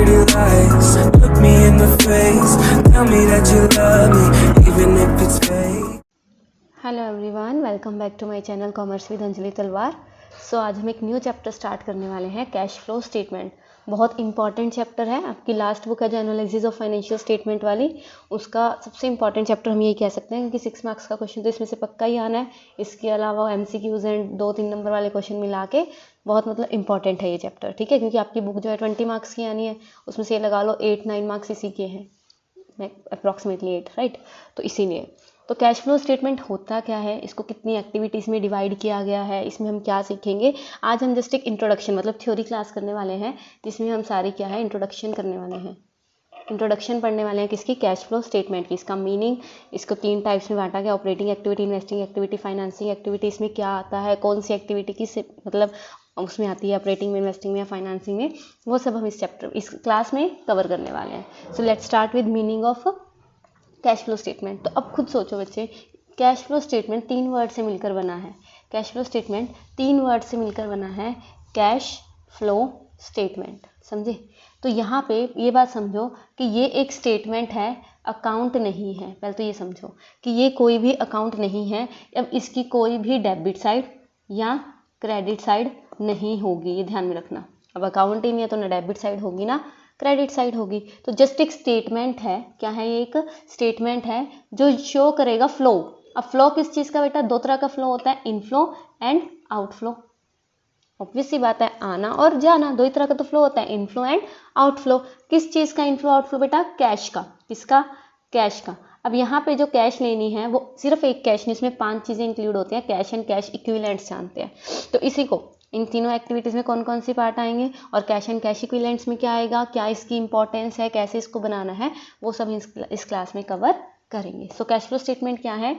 pretty lies. Look me in the face, tell me that you love me, even if it's fake. Hello everyone, welcome back to my channel commerce with Anjali Talwar. So आज हम एक new chapter start करने वाले हैं, cash flow statement. बहुत important chapter है। आपकी last book है जो एनालिसिस ऑफ फाइनेंशियल स्टेटमेंट वाली, उसका सबसे इंपॉर्टेंट चैप्टर हम यही कह सकते हैं, क्योंकि 6 मार्क्स का क्वेश्चन तो इसमें से पक्का ही आना है। इसके अलावा MCQs एंड 2-3 नंबर वाले क्वेश्चन मिला के बहुत मतलब इंपॉर्टेंट है ये चैप्टर, ठीक है। क्योंकि आपकी बुक जो है 20 मार्क्स की आनी है, उसमें से ये लगा लो 8-9 मार्क्स इसी के हैं, अप्रॉक्सीमेटली 8, राइट। तो इसीलिए तो कैश फ्लो स्टेटमेंट होता क्या है, इसको कितनी एक्टिविटीज़ में डिवाइड किया गया है, इसमें हम क्या सीखेंगे। आज हम जस्ट एक इंट्रोडक्शन मतलब थ्योरी क्लास करने वाले हैं, जिसमें हम सारी क्या है इंट्रोडक्शन करने वाले हैं। इंट्रोडक्शन पढ़ने वाले हैं किसकी, कैश फ्लो स्टेटमेंट की। इसका मीनिंग, इसको 3 टाइप्स में बांटा गया, operating activity, investing activity, financing activity. इसमें क्या आता है, कौन सी एक्टिविटी की मतलब उसमें आती है, ऑपरेटिंग में, इन्वेस्टिंग में या फाइनेंसिंग में, वो सब हम इस क्लास में कवर करने वाले हैं। So let's start with meaning of cash flow statement. तो अब खुद सोचो बच्चे, कैश फ्लो स्टेटमेंट 3 वर्ड से मिलकर बना है। कैश फ्लो स्टेटमेंट 3 वर्ड से मिलकर बना है, कैश फ्लो स्टेटमेंट, समझे। तो यहाँ पे ये बात समझो कि ये एक स्टेटमेंट है, अकाउंट नहीं है। पहले तो ये समझो कि ये कोई भी अकाउंट नहीं है। अब इसकी कोई भी डेबिट साइड या क्रेडिट साइड नहीं होगी, ये ध्यान में रखना। अब अकाउंट ही नहीं है तो ना डेबिट साइड होगी ना क्रेडिट साइड होगी। तो जस्ट एक स्टेटमेंट है। क्या है ये, एक स्टेटमेंट है जो शो करेगा फ्लो। अब फ्लो किस चीज़ का बेटा, 2 तरह का फ्लो होता है, इनफ्लो एंड आउटफ्लो। ऑब्वियस सी बात है, आना और जाना, 2 ही तरह का तो फ्लो होता है, इनफ्लो एंड आउटफ्लो। किस चीज़ का इनफ्लो आउटफ्लो बेटा, कैश का। किसका, कैश का। अब यहाँ पे जो कैश लेनी है वो सिर्फ एक कैश नहीं, इसमें 5 चीज़ें इंक्लूड होती हैं। कैश एंड कैश इक्विवेलेंट्स जानते हैं, तो इसी को, इन तीनों एक्टिविटीज़ में कौन कौन सी पार्ट आएंगे और कैश एंड कैश इक्विवेलेंट्स में क्या आएगा, क्या इसकी इंपॉर्टेंस है, कैसे इसको बनाना है, वो सब इस क्लास में कवर करेंगे। सो कैश फ्लो स्टेटमेंट क्या है,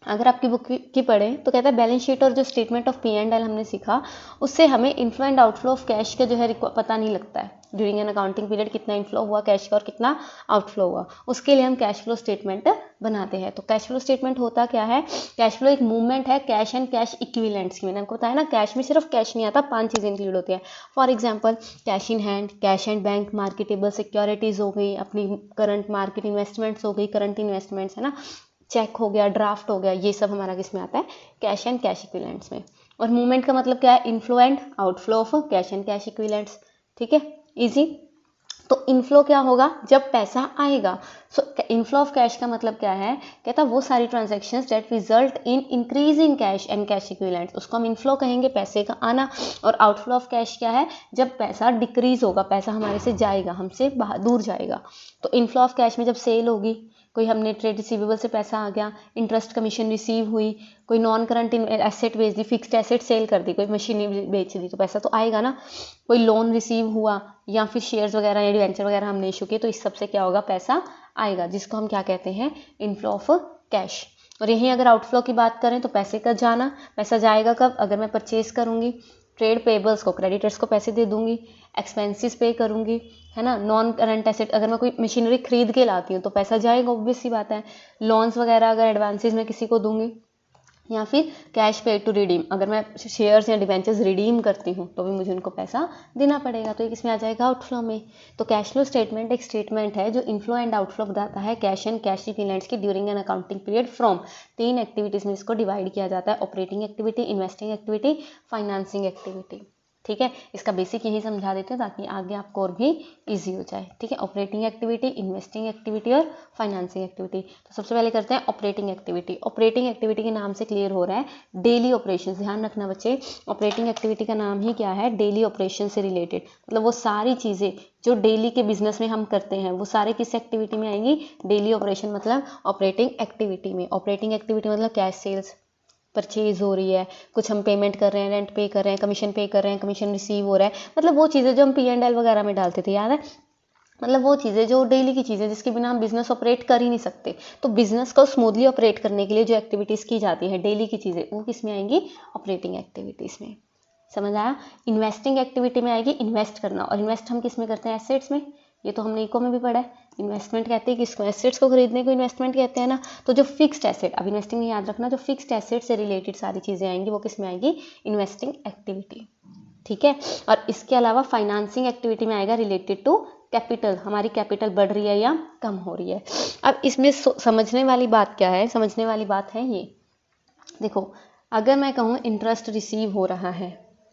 अगर आपकी बुक की पढ़ें तो कहता है बैलेंस शीट और जो स्टेटमेंट ऑफ P&L हमने सीखा, उससे हमें inflow and outflow of cash का जो है पता नहीं लगता है ड्यूरिंग एन अकाउंटिंग पीरियड, कितना इनफ्लो हुआ कैश का और कितना आउटफ्लो हुआ। उसके लिए हम कैश फ्लो स्टेटमेंट बनाते हैं। तो कैश फ्लो स्टेटमेंट होता क्या है, कैश फ्लो एक मूवमेंट है कैश एंड कैश इक्विवेलेंट्स की। मैंने आपको बताया ना, कैश में सिर्फ कैश नहीं आता, 5 चीज़ें इंक्लूड होती है। For example, cash in hand, cash and bank, marketable securities हो गई, अपनी करंट मार्केट इन्वेस्टमेंट्स हो गई, करंट इन्वेस्टमेंट्स है ना, चेक हो गया, ड्राफ्ट हो गया, ये सब हमारा किस में आता है, कैश एंड कैश इक्विवेलेंट्स में। और मूवमेंट का मतलब क्या है, inflow and outflow of cash and cash equivalents, ठीक है, इजी। तो इनफ्लो क्या होगा, जब पैसा आएगा। सो इनफ्लो ऑफ कैश का मतलब क्या है, कहता वो सारी transactions that result in increase in cash and cash equivalents, उसको हम इनफ्लो कहेंगे, पैसे का आना। और आउटफ्लो ऑफ कैश क्या है, जब पैसा डिक्रीज होगा, पैसा हमारे से जाएगा, हमसे दूर जाएगा। तो इनफ्लो ऑफ कैश में जब सेल होगी, कोई हमने ट्रेड रिसीवेबल से पैसा आ गया, इंटरेस्ट कमीशन रिसीव हुई, कोई नॉन करंट एसेट बेच दी, फिक्स्ड एसेट सेल कर दी, कोई मशीन बेच दी, तो पैसा तो आएगा ना। कोई लोन रिसीव हुआ या फिर शेयर्स वगैरह या डिवेंचर वगैरह हमने इशू किए, तो इस सबसे क्या होगा, पैसा आएगा, जिसको हम क्या कहते हैं, इनफ्लो ऑफ कैश। और यहीं अगर आउटफ्लो की बात करें तो पैसे का जाना, पैसा जाएगा कब, अगर मैं परचेज करूँगी, ट्रेड पेबल्स को, क्रेडिटर्स को पैसे दे दूंगी, एक्सपेंसेस पे करूंगी, है ना। नॉन करंट एसेट, अगर मैं कोई मशीनरी खरीद के लाती हूँ तो पैसा जाएगा, ऑब्वियस सी बात है। लोन्स वगैरह अगर एडवांसेस में किसी को दूंगी, या फिर कैश पे टू रिडीम, अगर मैं शेयर्स या डिवेंचर्स रिडीम करती हूँ तो भी मुझे उनको पैसा देना पड़ेगा, तो ये किसमें आ जाएगा, आउटफ्लो में। तो कैश फ्लो स्टेटमेंट एक स्टेटमेंट है जो इनफ्लो एंड आउटफ्लो बताता है कैश एंड कैश इक्विवेलेंट्स की during an accounting period from 3 activities में इसको डिवाइड किया जाता है, operating activity, investing activity, financing activity, ठीक है। इसका बेसिक यही समझा देते हैं ताकि आगे आपको और भी इजी हो जाए, ठीक है। ऑपरेटिंग एक्टिविटी, इन्वेस्टिंग एक्टिविटी और फाइनेंसिंग एक्टिविटी। तो सबसे पहले करते हैं ऑपरेटिंग एक्टिविटी। ऑपरेटिंग एक्टिविटी के नाम से क्लियर हो रहा है डेली ऑपरेशन। ध्यान रखना बच्चे, ऑपरेटिंग एक्टिविटी का नाम ही क्या है, डेली ऑपरेशन से रिलेटेड, मतलब वो सारी चीज़ें जो डेली के बिजनेस में हम करते हैं वो सारे किस एक्टिविटी में आएंगी, डेली ऑपरेशन मतलब ऑपरेटिंग एक्टिविटी में। ऑपरेटिंग एक्टिविटी मतलब कैश सेल्स, परचेज हो रही है, कुछ हम पेमेंट कर रहे हैं, रेंट पे कर रहे हैं, कमीशन पे कर रहे हैं, कमीशन रिसीव हो रहा है, मतलब वो चीज़ें जो हम P&L वगैरह में डालते थे, याद है, मतलब वो चीज़ें जो डेली की चीज़ें जिसके बिना हम बिजनेस ऑपरेट कर ही नहीं सकते। तो बिजनेस को स्मूथली ऑपरेट करने के लिए जो एक्टिविटीज़ की जाती है डेली की चीज़ें, वो किस में आएंगी, ऑपरेटिंग एक्टिविटीज़ में। समझ आया। इन्वेस्टिंग एक्टिविटी में आएगी इन्वेस्ट करना, और इन्वेस्ट हम किस में करते हैं, एसेट्स में। ये तो हमने इको में भी पढ़ा है। इन्वेस्टमेंट कहते हैं किसको, एसेट्स को खरीदने को इन्वेस्टमेंट कहते हैं ना। तो जो फिक्स्ड एसेट, अब इन्वेस्टिंग में याद रखना, जो फिक्स्ड एसेट से रिलेटेड सारी चीज़ें आएंगी वो किस में आएगी, इन्वेस्टिंग एक्टिविटी, ठीक है। और इसके अलावा फाइनेंसिंग एक्टिविटी में आएगा रिलेटेड टू कैपिटल, हमारी कैपिटल बढ़ रही है या कम हो रही है। अब इसमें समझने वाली बात क्या है, समझने वाली बात है ये देखो, अगर मैं कहूँ इंटरेस्ट रिसीव हो रहा है,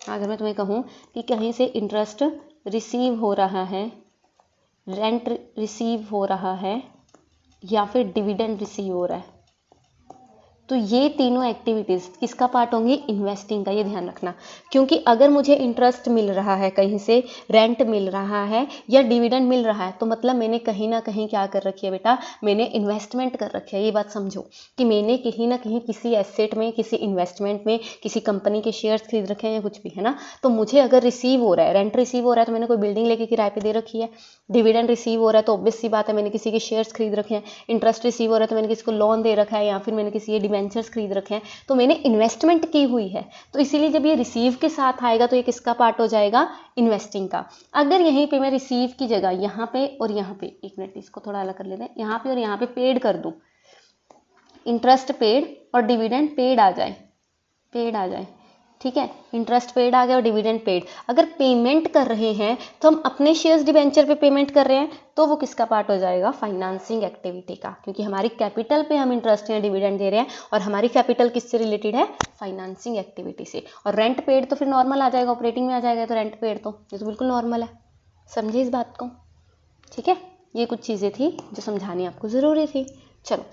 अगर मैं तुम्हें कहूँ कि कहीं से इंटरेस्ट रिसीव हो रहा है, रेंट रिसीव हो रहा है या फिर डिविडेंड रिसीव हो रहा है, तो ये तीनों एक्टिविटीज़ किसका पार्ट होंगी, इन्वेस्टिंग का। ये ध्यान रखना, क्योंकि अगर मुझे इंटरेस्ट मिल रहा है, कहीं से रेंट मिल रहा है या डिविडेंड मिल रहा है, तो मतलब मैंने कहीं ना कहीं क्या कर रखी है बेटा, मैंने इन्वेस्टमेंट कर रखी है। ये बात समझो कि मैंने कहीं ना कहीं किसी एसेट में, किसी इन्वेस्टमेंट में, किसी कंपनी के शेयर्स खरीद रखे हैं या कुछ भी, है ना। तो मुझे अगर रिसीव हो रहा है, रेंट रिसीव हो रहा है, तो मैंने कोई बिल्डिंग लेके किराए पे दे रखी है। डिविडेंड रिसीव हो रहा है तो ऑब्वियस सी बात है मैंने किसी के शेयर्स खरीद रखे हैं। इंटरेस्ट रिसीव हो रहा है तो मैंने किसी को लोन दे रखा है या फिर मैंने किसी के डिबेंचर्स खरीद रखे हैं, तो मैंने इन्वेस्टमेंट की हुई है। तो इसीलिए जब ये रिसीव के साथ आएगा तो ये किसका पार्ट हो जाएगा, इन्वेस्टिंग का। अगर यहीं पे मैं रिसीव की जगह यहाँ पे और यहाँ पे, एक मिनट इसको थोड़ा अलग कर लेते हैं, यहाँ पे और यहाँ पे पेड कर दूँ, इंटरेस्ट पेड और डिविडेंड पेड आ जाए, पेड आ जाए, ठीक है, इंटरेस्ट पेड आ गया और डिविडेंड पेड। अगर पेमेंट कर रहे हैं तो हम अपने शेयर्स डिबेंचर पे पेमेंट कर रहे हैं, तो वो किसका पार्ट हो जाएगा, फाइनेंसिंग एक्टिविटी का, क्योंकि हमारी कैपिटल पे हम इंटरेस्ट या डिविडेंड दे रहे हैं और हमारी कैपिटल किससे रिलेटेड है, फाइनेंसिंग एक्टिविटी से। और रेंट पेड तो फिर नॉर्मल आ जाएगा, ऑपरेटिंग में आ जाएगा, तो रेंट पेड तो ये तो बिल्कुल नॉर्मल है। समझे इस बात को, ठीक है। ये कुछ चीज़ें थी जो समझानी आपको ज़रूरी थी। चलो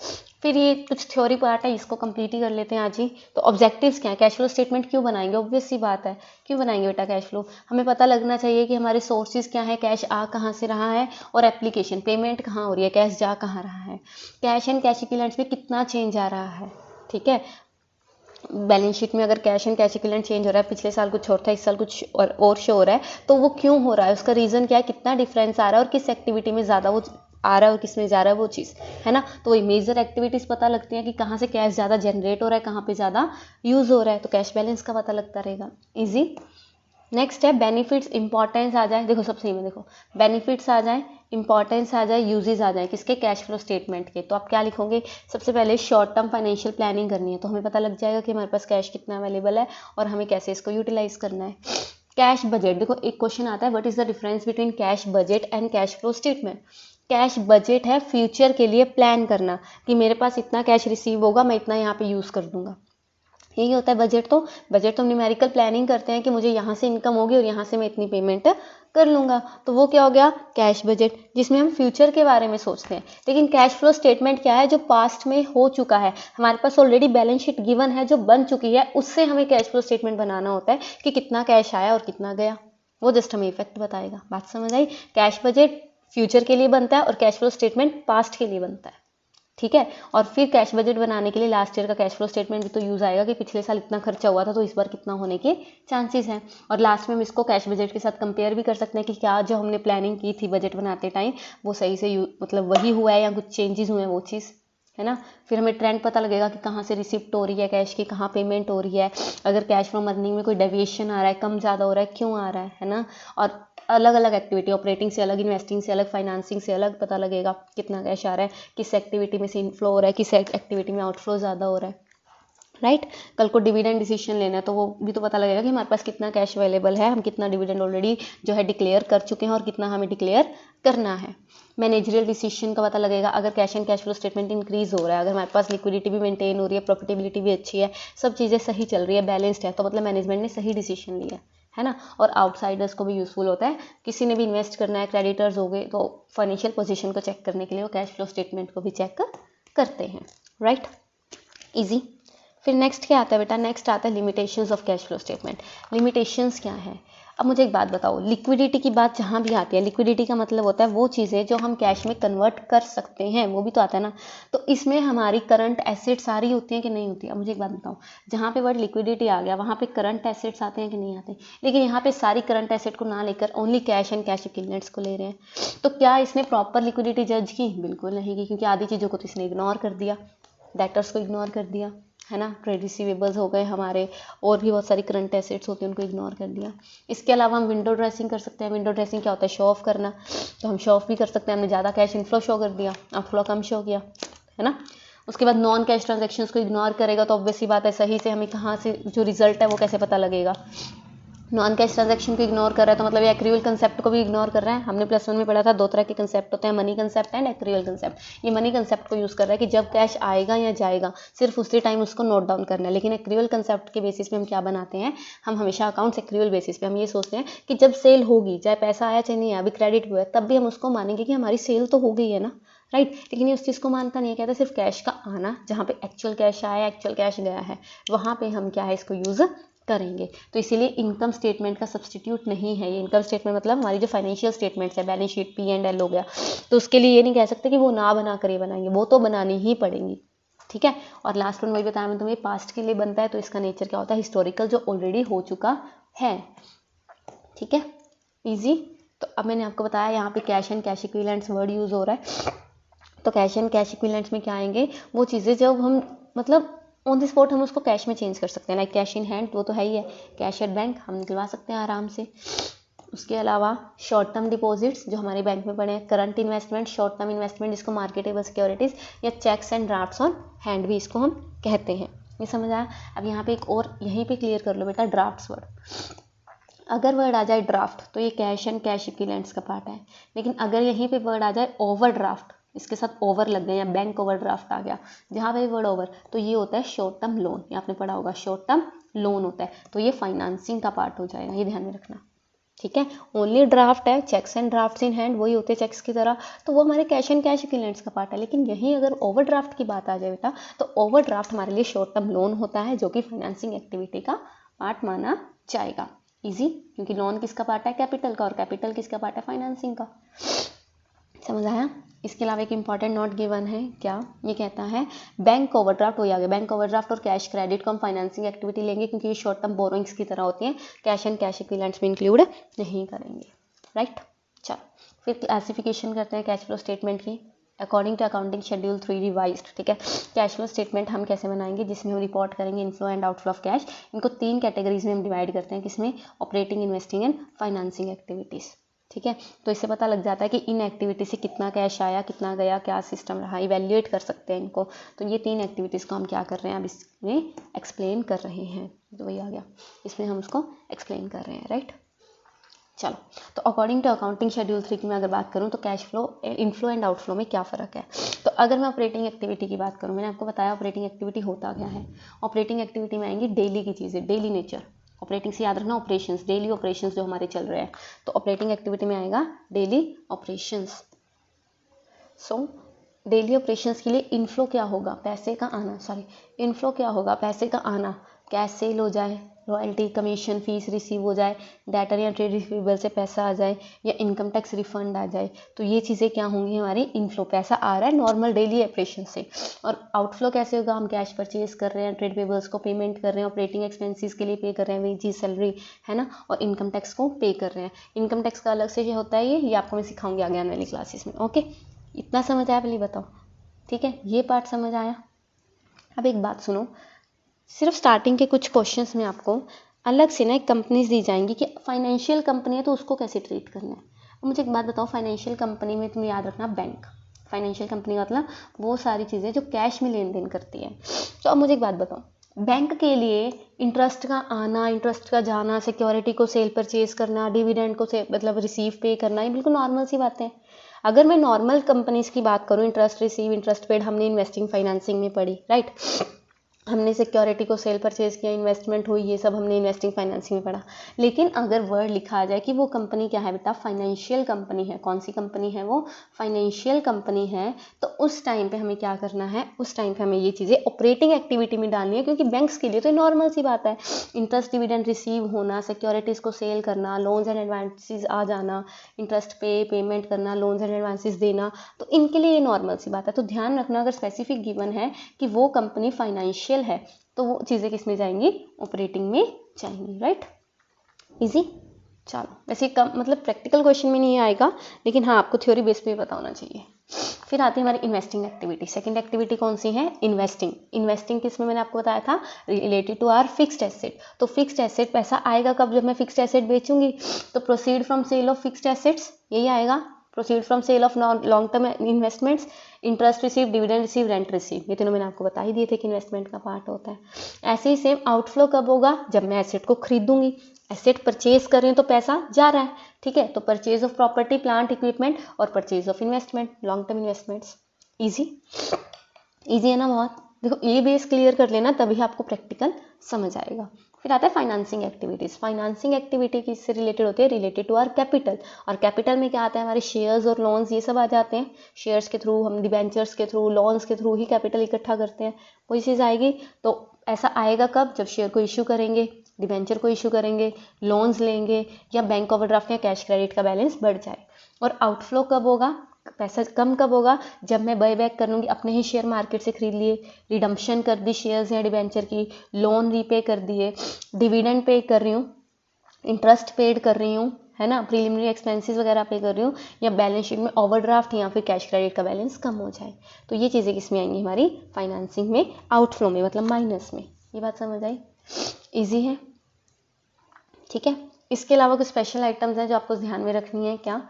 फिर ये कुछ थ्योरी पार्ट है, इसको कंप्लीट ही कर लेते हैं आज ही। तो ऑब्जेक्टिव्स क्या है, कैश फ्लो स्टेटमेंट क्यों बनाएंगे, ऑब्वियस सी बात है, क्यों बनाएंगे बेटा कैश फ्लो, हमें पता लगना चाहिए कि हमारे सोर्सेज क्या है, कैश आ कहाँ से रहा है, और एप्लीकेशन पेमेंट कहाँ हो रही है, कैश जा कहाँ रहा है, कैश एंड कैश इक्विवेलेंट्स में कितना चेंज आ रहा है, ठीक है। बैलेंस शीट में अगर cash and cash equivalent change हो रहा है, पिछले साल कुछ और था, इस साल कुछ और शो हो रहा है, तो वो क्यों हो रहा है, उसका रीज़न क्या है, कितना डिफरेंस आ रहा है और किस एक्टिविटी में ज़्यादा वो आ रहा है और किस में जा रहा है वो चीज़, है ना। तो वही मेजर एक्टिविटीज़ पता लगती हैं कि कहाँ से कैश ज़्यादा जनरेट हो रहा है, कहाँ पे ज़्यादा यूज़ हो रहा है, तो कैश बैलेंस का पता लगता रहेगा, ईजी। नेक्स्ट है बेनिफिट्स, इंपॉर्टेंस आ जाए, देखो सब सही में देखो, बेनिफिट्स आ जाए, इंपॉर्टेंस आ जाए, यूजेस आ जाए, किसके, कैश फ्लो स्टेटमेंट के। तो आप क्या लिखोगे, सबसे पहले शॉर्ट टर्म फाइनेंशियल प्लानिंग करनी है, तो हमें पता लग जाएगा कि हमारे पास कैश कितना अवेलेबल है और हमें कैसे इसको यूटिलाइज करना है। कैश बजट, देखो एक क्वेश्चन आता है, what is the difference between cash budget and cash flow statement. Cash budget है फ्यूचर के लिए प्लान करना, कि मेरे पास इतना कैश रिसीव होगा, मैं इतना यहाँ पे यूज़ कर दूंगा, यही होता है बजट। तो बजट तो न्यूमेरिकल प्लानिंग करते हैं कि मुझे यहाँ से इनकम होगी और यहाँ से मैं इतनी पेमेंट कर लूँगा, तो वो क्या हो गया, कैश बजट, जिसमें हम फ्यूचर के बारे में सोचते हैं। लेकिन कैश फ्लो स्टेटमेंट क्या है, जो पास्ट में हो चुका है, हमारे पास ऑलरेडी बैलेंस शीट गिवन है जो बन चुकी है, उससे हमें कैश फ्लो स्टेटमेंट बनाना होता है कि कितना कैश आया और कितना गया, वो जस्ट हमें इफेक्ट बताएगा। बात समझ आई, कैश बजट फ्यूचर के लिए बनता है और कैश फ्लो स्टेटमेंट पास्ट के लिए बनता है, ठीक है। और फिर कैश बजट बनाने के लिए लास्ट ईयर का कैश फ्लो स्टेटमेंट भी तो यूज़ आएगा कि पिछले साल इतना खर्चा हुआ था तो इस बार कितना होने के चांसेस हैं। और लास्ट में हम इसको कैश बजट के साथ कंपेयर भी कर सकते हैं कि क्या जो हमने प्लानिंग की थी बजट बनाते टाइम वो सही से मतलब वही हुआ है या कुछ चेंजेस हुए हैं, वो चीज़, है ना। फिर हमें ट्रेंड पता लगेगा कि कहाँ से रिसिप्ट हो रही है कैश की, कहाँ पेमेंट हो रही है, अगर कैश फ्रॉम अर्निंग में कोई डेविएशन आ रहा है, कम ज़्यादा हो रहा है, क्यों आ रहा है ना। और अलग अलग एक्टिविटी, ऑपरेटिंग से अलग, इन्वेस्टिंग से अलग, फाइनेंसिंग से अलग पता लगेगा कितना कैश आ रहा है, किस एक्टिविटी में से इनफ्लो हो रहा है, किस एक्टिविटी में आउटफ्लो ज़्यादा हो रहा है, राइट। कल को डिविडेंड डिसीजन लेना है तो वो भी तो पता लगेगा कि हमारे पास कितना कैश अवेलेबल है, हम कितना डिविडेंड ऑलरेडी जो है डिक्लेयर कर चुके हैं और कितना हमें डिक्लेयर करना है। मैनेजरियल डिसीजन का पता लगेगा अगर cash and cash flow statement increase हो रहा है, अगर हमारे पास लिक्विडिटी भी मेंटेन हो रही है, प्रॉफिटेबिलिटी भी अच्छी है, सब चीज़ें सही चल रही है, बैलेंस्ड है, तो मतलब मैनेजमेंट ने सही डिसीजन लिया है ना। और आउटसाइडर्स को भी यूजफुल होता है, किसी ने भी इन्वेस्ट करना है, क्रेडिटर्स हो गए, तो फाइनेंशियल पोजीशन को चेक करने के लिए वो कैश फ्लो स्टेटमेंट को भी चेक करते हैं, राइट, इजी। फिर नेक्स्ट क्या आता है बेटा, नेक्स्ट आता है limitations of cash flow statement. Limitations क्या है, अब मुझे एक बात बताओ, लिक्विडिटी की बात जहाँ भी आती है, लिक्विडिटी का मतलब होता है वो चीज़ें जो हम कैश में कन्वर्ट कर सकते हैं, वो भी तो आता है ना। तो इसमें हमारी करंट एसेट्स सारी होती हैं कि नहीं होती है। अब मुझे एक बात बताओ, जहाँ पे वर्ड लिक्विडिटी आ गया वहाँ पे करंट एसेट्स आते हैं कि नहीं आते, लेकिन यहाँ पे सारी करंट एसेट को ना लेकर only cash and cash equivalents को ले रहे हैं, तो क्या इसने प्रॉपर लिक्विडिटी जज की, बिल्कुल नहीं की, क्योंकि आधी चीज़ों को तो इसने इग्नोर कर दिया, डेटर्स को इग्नोर कर दिया, है ना, ट्रेड रिसीवेबल्स हो गए हमारे, और भी बहुत सारी करंट एसेट्स होती हैं उनको इग्नोर कर दिया। इसके अलावा हम विंडो ड्रेसिंग कर सकते हैं। विंडो ड्रेसिंग क्या होता है, शो ऑफ करना, तो हम शो ऑफ भी कर सकते हैं, हमने ज़्यादा कैश इनफ्लो शो कर दिया, आउटफ्लो कम शो किया, है ना। उसके बाद नॉन कैश ट्रांजेक्शन्स को इग्नोर करेगा तो ऑब्वियसली बात है, सही से हमें कहाँ से जो रिजल्ट है वो कैसे पता लगेगा, नॉन कैश ट्रांजैक्शन को इग्नोर कर रहा है तो मतलब ये एक्रूअल कंसेप्ट को भी इग्नोर कर रहा है। हमने +1 में पढ़ा था 2 तरह के कंसेप्ट होते हैं, money concept and accrual concept. ये मनी कंसेप्ट को यूज़ कर रहा है कि जब कैश आएगा या जाएगा सिर्फ उसी टाइम उसको नोट डाउन करना है। लेकिन एक्रूअल कंसेप्ट के बेसिस पे हम क्या बनाते हैं, हम हमेशा अकाउंट्स एक्रूअल बेसिस पे हम ये सोचते हैं कि जब सेल होगी, चाहे पैसा आया चाहे नहीं आया, अभी क्रेडिट हुआ है, तब भी हम उसको मानेंगे कि हमारी सेल तो हो गई है ना, राइट। लेकिन ये उस चीज़ को मानता नहीं है, कहता है सिर्फ कैश का आना, जहाँ पे एक्चुअल कैश आया, एक्चुअल कैश गया है, वहाँ पे हम क्या है इसको यूज़ करेंगे। तो इसीलिए इनकम स्टेटमेंट का सब्स्टिट्यूट नहीं है ये। इनकम स्टेटमेंट मतलब हमारी जो फाइनेंशियल स्टेटमेंट्स है, बैलेंस शीट, P&L हो गया, तो उसके लिए ये नहीं कह सकते कि वो ना बना कर ये बनाएंगे, वो तो बनानी ही पड़ेंगी, ठीक है। और लास्ट वन वही बताया मैं तुम्हें, पास्ट के लिए बनता है तो इसका नेचर क्या होता है, हिस्टोरिकल, जो ऑलरेडी हो चुका है, ठीक है, ईजी। तो अब मैंने आपको बताया यहाँ पे cash and cash equivalents word use हो रहा है। तो कैश एंड कैश इक्विवेलेंट्स में क्या आएंगे, वो चीज़ें जब हम मतलब ऑन द स्पॉट हम उसको कैश में चेंज कर सकते हैं, लाइक कैश इन हैंड, वो तो है ही है। कैश एट बैंक हम निकलवा सकते हैं आराम से। उसके अलावा शॉर्ट टर्म डिपॉजिट्स जो हमारे बैंक में पड़े हैं, current investment, short term investment जिसको मार्केटेबल सिक्योरिटीज़ या cheques and drafts on hand भी इसको हम कहते हैं। ये समझ आया। अब यहाँ पे एक और यहीं पे क्लियर कर लो बेटा, ड्राफ्ट्स वर्ड। अगर वर्ड आ जाए ड्राफ्ट तो ये कैश एंड कैश इक्विवेलेंट्स का पार्ट है, लेकिन अगर यहीं पे वर्ड आ जाए ओवरड्राफ्ट, इसके साथ ओवर लग गए या बैंक ओवरड्राफ्ट आ गया, जहाँ पे वर्ड ओवर, तो ये होता है शॉर्ट टर्म लोन। ये आपने पढ़ा होगा, शॉर्ट टर्म लोन होता है, तो ये फाइनेंसिंग का पार्ट हो जाएगा, ये ध्यान में रखना, ठीक है। ओनली ड्राफ्ट है, cheques and drafts in hand वही होते हैं चेक्स की तरह, तो वो हमारे कैश एंड कैश इक्विवेलेंट्स का पार्ट है। लेकिन यहीं अगर ओवरड्राफ्ट की बात आ जाए बेटा, तो ओवरड्राफ्ट हमारे लिए शॉर्ट टर्म लोन होता है, जो कि फाइनेंसिंग एक्टिविटी का पार्ट माना जाएगा। इजी, क्योंकि लोन किसका पार्ट है, कैपिटल का, और कैपिटल किसका पार्ट है, फाइनेंसिंग का। समझ आया। इसके अलावा एक इंपॉर्टेंट नोट गिवन है, क्या ये कहता है, बैंक ओवरड्राफ्ट हो गया, बैंक ओवरड्राफ्ट और कैश क्रेडिट को हम फाइनेंसिंग एक्टिविटी लेंगे क्योंकि ये शॉर्ट टर्म बोरोइंग्स की तरह होती हैं, कैश एंड कैश इक्विवेलेंट्स में इंक्लूड नहीं करेंगे, राइट। चलो फिर क्लासिफिकेशन करते हैं कैश फ्लो स्टेटमेंट की according to accounting schedule 3 revised, ठीक है। कैश फ्लो स्टेटमेंट हम कैसे बनाएंगे, जिसमें हम रिपोर्ट करेंगे inflow and outflow of cash. इनको 3 कैटेगरीज में हम डिवाइड करते हैं, किसमें, operating, investing and financing activities, ठीक है। तो इससे पता लग जाता है कि इन एक्टिविटी से कितना कैश आया, कितना गया, क्या सिस्टम रहा, इवैल्यूएट कर सकते हैं इनको। तो ये 3 एक्टिविटीज़ को हम क्या कर रहे हैं, अब इसमें एक्सप्लेन कर रहे हैं, तो वही आ गया, इसमें हम उसको एक्सप्लेन कर रहे हैं, राइट। चलो, तो अकॉर्डिंग टू अकाउंटिंग शेड्यूल 3 की मैं अगर बात करूँ तो cash flow, inflow and outflow में क्या फ़र्क है। तो अगर मैं ऑपरेटिंग एक्टिविटी की बात करूँ, मैंने आपको बताया ऑपरेटिंग एक्टिविटी होता क्या है। ऑपरेटिंग एक्टिविटी में आएंगी डेली की चीज़ें, डेली नेचर। ऑपरेटिंग से याद रखना ऑपरेशंस, डेली ऑपरेशंस जो हमारे चल रहे हैं, तो ऑपरेटिंग एक्टिविटी में आएगा daily operations. So daily operations के लिए इनफ्लो क्या होगा, पैसे का आना, सॉरी इनफ्लो क्या होगा, पैसे का आना, कैश सेल हो जाए, रॉयल्टी, कमीशन, फीस रिसीव हो जाए, डेटर या ट्रेड रिसीवेबल से पैसा आ जाए, या इनकम टैक्स रिफंड आ जाए, तो ये चीज़ें क्या होंगी हमारी इनफ्लो, पैसा आ रहा है नॉर्मल डेली ऑपरेशन से। और आउटफ्लो कैसे होगा, हम कैश परचेज कर रहे हैं, ट्रेड पेबल्स को पेमेंट कर रहे हैं, ऑपरेटिंग एक्सपेंसेस के लिए पे कर रहे हैं, वेजी, सैलरी, है ना, और इनकम टैक्स को पे कर रहे हैं। इनकम टैक्स का अलग से ये होता है, ये आपको मैं सिखाऊंगी आगे आने वाली क्लासेस में, ओके। इतना समझ आया, पहले बताओ, ठीक है, ये पार्ट समझ आया। अब एक बात सुनो, सिर्फ स्टार्टिंग के कुछ क्वेश्चंस में आपको अलग से ना एक कंपनीज दी जाएंगी कि फाइनेंशियल कंपनी है तो उसको कैसे ट्रीट करना है। अब मुझे एक बात बताओ, फाइनेंशियल कंपनी में तुम्हें याद रखना बैंक, फाइनेंशियल कंपनी का मतलब वो सारी चीज़ें जो कैश में लेन देन करती है। तो अब मुझे एक बात बताओ, बैंक के लिए इंटरेस्ट का आना, इंटरेस्ट का जाना, सिक्योरिटी को सेल परचेज करना, डिविडेंड को मतलब रिसीव पे करना, ये बिल्कुल नॉर्मल सी बातें हैं। अगर मैं नॉर्मल कंपनीज की बात करूँ, इंटरेस्ट रिसीव, इंटरेस्ट पेड हमने इन्वेस्टिंग फाइनेंसिंग में पढ़ी, राइट। हमने सिक्योरिटी को सेल परचेज किया, इन्वेस्टमेंट हुई, ये सब हमने इन्वेस्टिंग फाइनेंसिंग में पढ़ा। लेकिन अगर वर्ड लिखा आ जाए कि वो कंपनी क्या है बेटा, फाइनेंशियल कंपनी है, कौन सी कंपनी है वो, फाइनेंशियल कंपनी है, तो उस टाइम पे हमें क्या करना है, उस टाइम पे हमें ये चीज़ें ऑपरेटिंग एक्टिविटी में डालनी है, क्योंकि बैंक्स के लिए तो नॉर्मल सी बात है, इंटरेस्ट डिविडेंड रिसीव होना, सिक्योरिटीज़ को सेल करना, लोन्स एंड एडवांसेस आ जाना, इंटरेस्ट पेमेंट करना, लोन्स एंड एडवांसेस देना, तो इनके लिए ये नॉर्मल सी बात है। तो ध्यान रखना, अगर स्पेसिफिक गिवन है कि वो कंपनी फाइनेंशियल है, तो वो चीज़ें किस में जाएंगी, ऑपरेटिंग में जाएंगी, राइट। इजी। चलो, वैसे कम मतलब प्रैक्टिकल क्वेश्चन में नहीं आएगा, लेकिन हाँ आपको थ्योरी बेस पे पता होना चाहिए। फिर आती है हमारी इन्वेस्टिंग एक्टिविटी। सेकंड एक्टिविटी कौन सी है, इन्वेस्टिंग। इन्वेस्टिंग किस में मैंने आपको बताया था, related to our fixed asset. तो फिक्स्ड एसेट पैसा आएगा कब, जब मैं फिक्स्ड एसेट बेचूंगी, तो proceed from sale of fixed assets, यही आएगा, proceed from sale of long term investments, interest receive, dividend receive, rent receive, ये तीनों मैंने आपको बता ही दिए थे कि इन्वेस्टमेंट का पार्ट होता है। ऐसे ही सेम आउटफ्लो कब होगा, जब मैं एसेट को खरीदूंगी। एसेट परचेज कर रही हूँ तो पैसा जा रहा है, ठीक है, तो purchase of property, plant, equipment और purchase of investment, long term investments. Easy है ना बहुत। देखो ये बेस क्लियर कर लेना, तभी आपको प्रैक्टिकल समझ आएगा। फिर आता है फाइनेंसिंग एक्टिविटीज़। फाइनेंसिंग एक्टिविटी किससे रिलेटेड होती है, रिलेटेड टू आवर कैपिटल। और कैपिटल में क्या आता है, हमारे शेयर्स और लोन्स, ये सब आ जाते हैं। शेयर्स के थ्रू, हम डिबेंचर्स के थ्रू, लोन्स के थ्रू ही कैपिटल इकट्ठा करते हैं। कोई चीज़ आएगी तो ऐसा आएगा कब, जब शेयर को इशू करेंगे, डिबेंचर को इशू करेंगे, लोन्स लेंगे, या बैंक ओवरड्राफ्ट या कैश क्रेडिट का बैलेंस बढ़ जाए। और आउटफ्लो कब होगा, पैसा कम कब होगा, जब मैं बाय बैक कर लूँगी, अपने ही शेयर मार्केट से खरीद लिए, रिडम्पशन कर दी शेयर्स या डिबेंचर की, लोन रीपे कर दिए, डिविडेंड पे कर रही हूँ, इंटरेस्ट पेड कर रही हूँ, है ना, प्रीलिमिनरी एक्सपेंसेस वगैरह पे कर रही हूँ, या बैलेंस शीट में ओवरड्राफ्ट या फिर कैश क्रेडिट का बैलेंस कम हो जाए। तो ये चीज़ें किस में आएंगी, हमारी फाइनेंसिंग में, आउटफ्लो में, मतलब माइनस में। ये बात समझ आई, ईजी है, ठीक है। इसके अलावा कुछ स्पेशल आइटम्स हैं जो आपको ध्यान में रखनी है। क्या,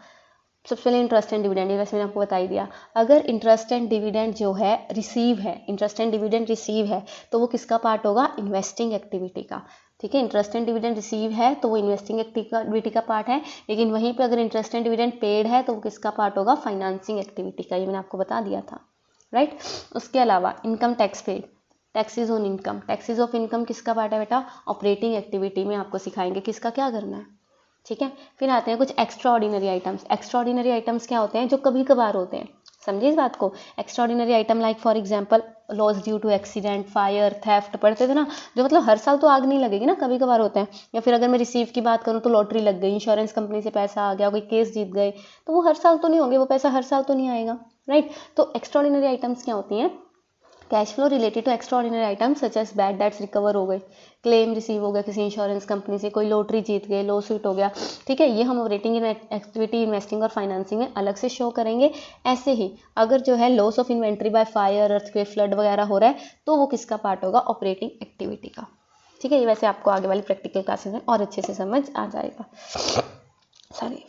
सबसे पहले इंटरेस्ट एंड डिविडेंड, वैसे मैंने आपको बता ही दिया। अगर इंटरेस्ट एंड डिविडेंड जो है रिसीव है, इंटरेस्ट एंड डिविडेंड रिसीव है, तो वो किसका पार्ट होगा, इन्वेस्टिंग एक्टिविटी का, ठीक है। इंटरेस्ट एंड डिविडेंड रिसीव है तो वो इन्वेस्टिंग एक्टिविटी का पार्ट है, लेकिन वहीं पे अगर इंटरेस्ट एंड डिविडेंड पेड है तो वो किसका पार्ट होगा, फाइनेंसिंग एक्टिविटी का। ये मैंने आपको बता दिया था, राइट। उसके अलावा income tax paid, taxes on income, taxes of income किसका पार्ट है बेटा, ऑपरेटिंग एक्टिविटी में आपको सिखाएंगे किसका क्या करना है, ठीक है। फिर आते हैं कुछ extra ordinary items. Extra ordinary items क्या होते हैं, जो कभी कभार होते हैं, समझिए इस बात को। Extraordinary item like for example loss due to accident, fire, theft, पढ़ते थे ना, जो मतलब हर साल तो आग नहीं लगेगी ना, कभी कभार होते हैं। या फिर अगर मैं रिसीव की बात करूँ तो लॉटरी लग गई, इंश्योरेंस कंपनी से पैसा आ गया, कोई केस जीत गए, तो वो हर साल तो नहीं होंगे, वो पैसा हर साल तो नहीं आएगा, राइट। तो एक्स्ट्रा ऑर्डिनरी आइटम्स क्या होती हैं, cash flow related to extraordinary items such as bad debts recover हो गए, क्लेम रिसीव हो गया किसी इंश्योरेंस कंपनी से, कोई लॉटरी जीत गए, लॉ सूट हो गया, ठीक है। ये हम ऑपरेटिंग एक्टिविटी, इन्वेस्टिंग और फाइनेंसिंग में अलग से शो करेंगे। ऐसे ही अगर जो है loss of inventory by fire, earthquake, flood वगैरह हो रहा है तो वो किसका पार्ट होगा, ऑपरेटिंग एक्टिविटी का, ठीक है। ये वैसे आपको आगे वाली प्रैक्टिकल क्लासेस में और अच्छे से समझ आ जाएगा।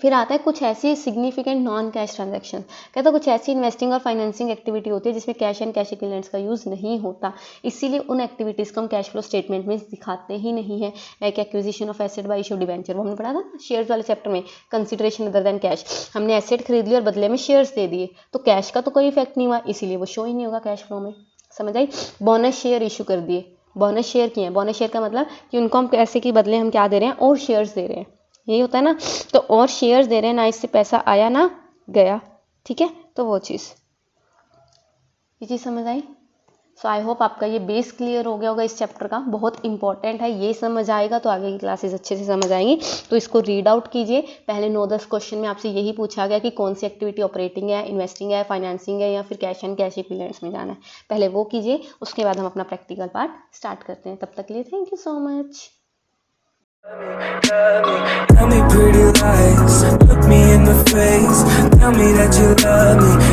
फिर आता है कुछ ऐसी सिग्निफिकेंट नॉन कैश ट्रांजैक्शन। कहता है कुछ ऐसी इन्वेस्टिंग और फाइनेंसिंग एक्टिविटी होती है जिसमें कैश एंड कैश इक्विवेलेंट्स का यूज़ नहीं होता, इसीलिए उन एक्टिविटीज़ को हम कैश फ्लो स्टेटमेंट में दिखाते ही नहीं है। Like acquisition of asset bye issue debenture, वो हमने पढ़ा था शेयर्स वाले चैप्टर में, कंसिडरेशन अदर देन कैश। हमने एसेट खरीद ली और बदले में शेयर्स दे दिए, तो कैश का तो कोई इफेक्ट नहीं हुआ, इसीलिए वो शो ही नहीं होगा कैश फ्लो में, समझ आई। बोनस शेयर इशू कर दिए, बोनस शेयर किए हैं, बोनस शेयर का मतलब कि उनको हम पैसे के बदले हम क्या दे रहे हैं, और शेयर्स दे रहे हैं, यही होता है ना। तो और शेयर्स दे रहे हैं ना, इससे पैसा आया ना गया, ठीक है। तो वो चीज़, ये चीज़ समझ आई। सो आई होप आपका ये बेस क्लियर हो गया होगा इस चैप्टर का, बहुत इंपॉर्टेंट है, ये समझ आएगा तो आगे की क्लासेस अच्छे से समझ आएंगी। तो इसको रीड आउट कीजिए। पहले 9-10 क्वेश्चन में आपसे यही पूछा गया कि कौन सी एक्टिविटी ऑपरेटिंग है, इन्वेस्टिंग है, फाइनेंसिंग है, या फिर कैश एंड कैश इक्विवेलेंट्स में जाना है, पहले वो कीजिए, उसके बाद हम अपना प्रैक्टिकल पार्ट स्टार्ट करते हैं। तब तक के लिए thank you so much. Tell me pretty lies, look me in the face, tell me that you love me,